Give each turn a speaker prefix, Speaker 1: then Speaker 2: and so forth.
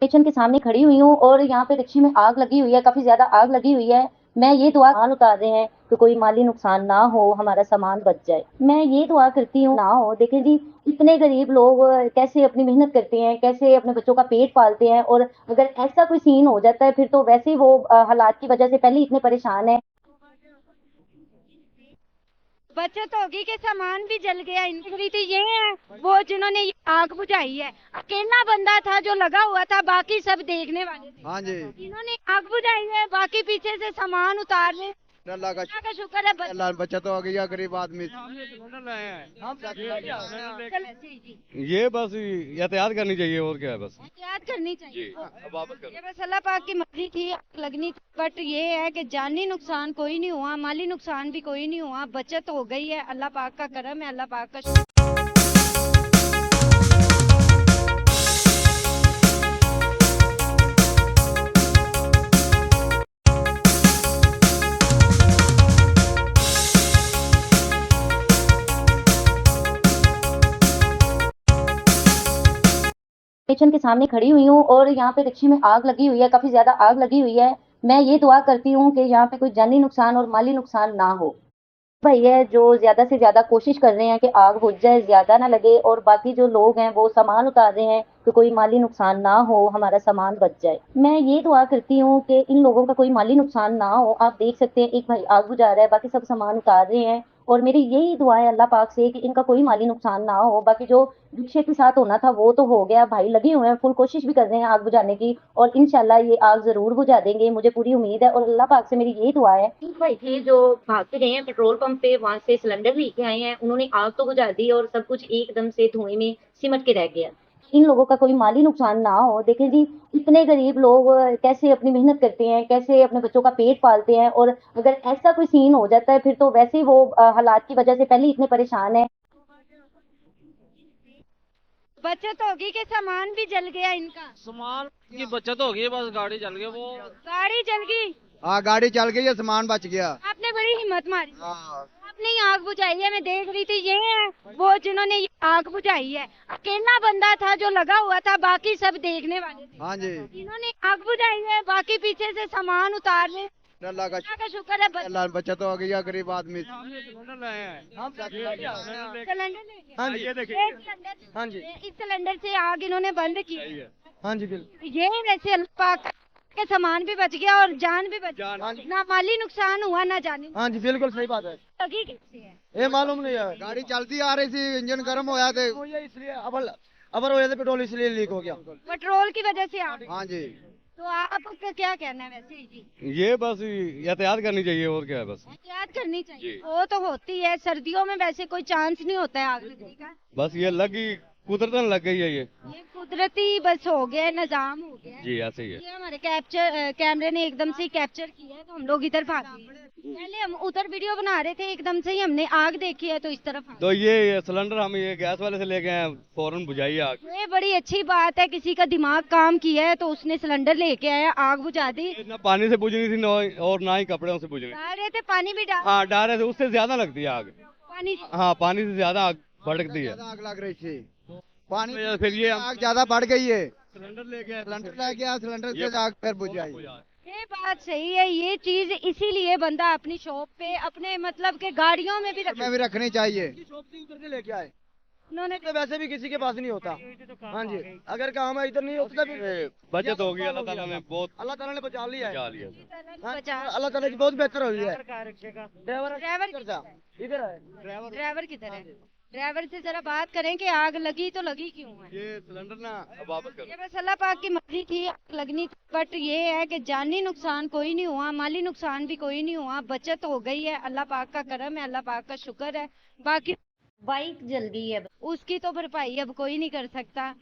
Speaker 1: Station के सामने खड़ी हुई हूँ और यहाँ पे रिक्शे में आग लगी हुई है, काफ़ी ज़्यादा आग लगी हुई है। मैं ये दुआ सामान उतार रहे हैं कि कोई माली नुकसान ना हो, हमारा सामान बच जाए। मैं ये दुआ करती हूँ ना हो। देखें जी, इतने गरीब लोग कैसे अपनी मेहनत करते हैं, कैसे अपने बच्चों का पेट पालते हैं और अगर ऐसा कोई सीन हो जाता है फिर तो वैसे ही वो हालात की वजह से पहले ही इतने परेशान हैं।
Speaker 2: बचत होगी कि सामान भी जल गया। इनकी तो ये है वो जिन्होंने ये आग बुझाई है। अकेला बंदा था जो लगा हुआ था, बाकी सब देखने वाले थे।
Speaker 3: हाँ जी।
Speaker 2: इन्होंने आग बुझाई है, बाकी पीछे से सामान उतार रहे।
Speaker 3: अल्लाह का
Speaker 2: अल्लाह का शुक्र है
Speaker 3: अल्लाह बचत हो गई है गरीब आदमी से।
Speaker 4: ये बस एहतियात करनी चाहिए और क्या है बस।
Speaker 2: एहतियात करनी चाहिए।
Speaker 4: अब वापस करो।
Speaker 2: ये बस अल्लाह पाक की मर्जी थी, आग लगनी थी। बट ये है कि जानी नुकसान कोई नहीं हुआ, माली नुकसान भी कोई नहीं हुआ, बचत हो गई है। अल्लाह पाक का करम है, अल्लाह पाक का शुक्र।
Speaker 1: स्टेशन के सामने खड़ी हुई हूँ और यहाँ पे रिक्शे में आग लगी हुई है, काफ़ी ज़्यादा आग लगी हुई है। मैं ये दुआ करती हूँ कि यहाँ पे कोई जानी नुकसान और माली नुकसान ना हो। भाई है जो ज़्यादा से ज़्यादा कोशिश कर रहे हैं कि आग बुझ जाए, ज़्यादा ना लगे और बाकी जो लोग हैं वो सामान उतार रहे हैं कि कोई माली नुकसान ना हो, हमारा सामान बच जाए। मैं ये दुआ करती हूँ कि इन लोगों का कोई माली नुकसान ना हो। आप देख सकते हैं एक भाई आग बुझा रहा है, बाकी सब सामान उतार रहे हैं और मेरी यही दुआ है अल्लाह पाक से कि इनका कोई माली नुकसान ना हो। बाकी जो रिक्शे के साथ होना था वो तो हो गया, भाई लगे हुए हैं, फुल कोशिश भी कर रहे हैं आग बुझाने की और इंशाल्लाह ये आग ज़रूर बुझा देंगे, मुझे पूरी उम्मीद है। और अल्लाह पाक से मेरी यही दुआ है। एक भाई थे जो भाग के गए हैं पेट्रोल पंप पे, वहां से सिलेंडर लेके आए हैं, उन्होंने आग तो बुझा दी और सब कुछ एकदम से धुएं में सिमट के रह गया। इन लोगों का कोई माली नुकसान ना हो। देखें जी, इतने गरीब लोग कैसे अपनी मेहनत करते हैं, कैसे अपने बच्चों का पेट पालते हैं और अगर ऐसा कोई सीन हो जाता है फिर तो वैसे ही वो हालात की वजह से पहले ही इतने परेशान हैं।
Speaker 2: बचत होगी कि सामान भी जल गया इनका।
Speaker 5: सामान की बचत हो गई, बस गाड़ी चल गई वो।
Speaker 2: गाड़ी जल गई।
Speaker 3: हाँ गाड़ी चल गई है, सामान बच गया।
Speaker 2: आपने बड़ी हिम्मत मारी।
Speaker 3: हाँ।
Speaker 2: आपने ही आग बुझाई है। मैं देख रही थी, ये है वो जिन्होंने ये आग बुझाई है। अकेला बंदा था जो लगा हुआ था, बाकी सब देखने वाले थे।
Speaker 3: हाँ जी।
Speaker 2: इन्होंने आग बुझाई है, बाकी पीछे से सामान उतार रहे।
Speaker 3: अल्लाह
Speaker 2: अल्लाह का शुक्र है
Speaker 3: अल्लाह बचत हो गई है गरीब आदमी से।
Speaker 2: सिलेंडर लेके।
Speaker 5: हाँ जी, ये देखिए।
Speaker 2: एक सिलेंडर।
Speaker 5: हाँ जी।
Speaker 2: इस सिलेंडर से आग इन्होंने बंद की।
Speaker 5: हाँ जी बिल्कुल।
Speaker 2: ये वैसे अल्लाह पाक के सामान भी बच गया और जान भी बच गई। ना माली नुकसान हुआ ना जानी।
Speaker 5: हाँ जी बिल्कुल सही बात है।
Speaker 2: लगी कैसे है?
Speaker 5: ये मालूम नहीं है।
Speaker 3: गाड़ी चलती आ रही थी, इंजन गर्म होया थे।
Speaker 5: वो ये इसलिए अबर हो जाते पेट्रोल इसलिए लीक हो गया।
Speaker 2: पेट्रोल की वजह से आग।
Speaker 3: हाँ जी।
Speaker 2: तो आपका क्या कहना है वैसे जी?
Speaker 4: ये बस एहतियात करनी चाहिए और क्या है बस।
Speaker 2: एहतियात करनी चाहिए। वो तो होती है, सर्दियों में वैसे कोई चांस नहीं होता है आग लगने का।
Speaker 4: बस ये लगी, कुदरतन लग गई है ये।
Speaker 2: ये कुदरती बस हो गया, निजाम हो गया।
Speaker 4: जी ऐसे ही है।
Speaker 2: ये हमारे कैमरे ने एकदम से कैप्चर किया है तो हम लोग इधर भाग गए। पहले हम उधर वीडियो बना रहे थे, एकदम से ही हमने आग देखी है तो इस तरफ आ गए।
Speaker 4: तो ये सिलेंडर हम ये गैस वाले से लेके आए, फौरन बुझाई आग।
Speaker 2: ये बड़ी अच्छी बात है, किसी का दिमाग काम किया है तो उसने सिलेंडर लेके आया, आग बुझा दी।
Speaker 4: ना पानी से बुझनी थी और ना ही कपड़ों से बुझनी।
Speaker 2: डाल रहे थे पानी भी डाल।
Speaker 4: हाँ डाल रहे थे, उससे ज्यादा लगती है आग।
Speaker 2: पानी से।
Speaker 4: हाँ पानी से ज्यादा आग भड़कती है।
Speaker 3: ज्यादा आग लग रही थी। पानी
Speaker 4: फिर ये
Speaker 3: आग ज्यादा बढ़ गई है।
Speaker 4: सिलेंडर लेके आए।
Speaker 3: सिलेंडर ले गया, सिलेंडर से आग फिर बुझाई।
Speaker 2: ये बात सही है। ये चीज इसीलिए बंदा अपनी शॉप पे, अपने मतलब के गाड़ियों में भी
Speaker 3: में भी रखनी चाहिए।
Speaker 5: शॉप से उतर के लेके आए।
Speaker 2: उन्होंने
Speaker 5: तो वैसे भी किसी के पास नहीं होता। हाँ जी, अगर काम है इधर नहीं होता फिर
Speaker 4: बचत होगी, अल्लाह ताला ने बहुत
Speaker 5: अल्लाह ताला ने बचा लिया है।
Speaker 4: बचा लिया।
Speaker 5: हाँ,
Speaker 2: बचा।
Speaker 5: अल्लाह ताला की बहुत बेहतर हुई है। ड्राइवर
Speaker 2: ड्राइवर
Speaker 5: इधर जा, इधर है
Speaker 2: ड्राइवर किधर है? ड्राइवर से जरा बात करें कि आग लगी तो लगी क्यों है?
Speaker 4: ये सिलेंडर ना अब वापस करो।
Speaker 2: ये बस अल्लाह पाक की मर्जी थी, आग लगनी थी। बट ये है कि जानी नुकसान कोई नहीं हुआ, माली नुकसान भी कोई नहीं हुआ, बचत हो गई है। अल्लाह पाक का करम है, अल्लाह पाक का शुक्र है। बाकी
Speaker 1: बाइक जल गई है।
Speaker 2: उसकी तो भरपाई अब कोई नहीं कर सकता।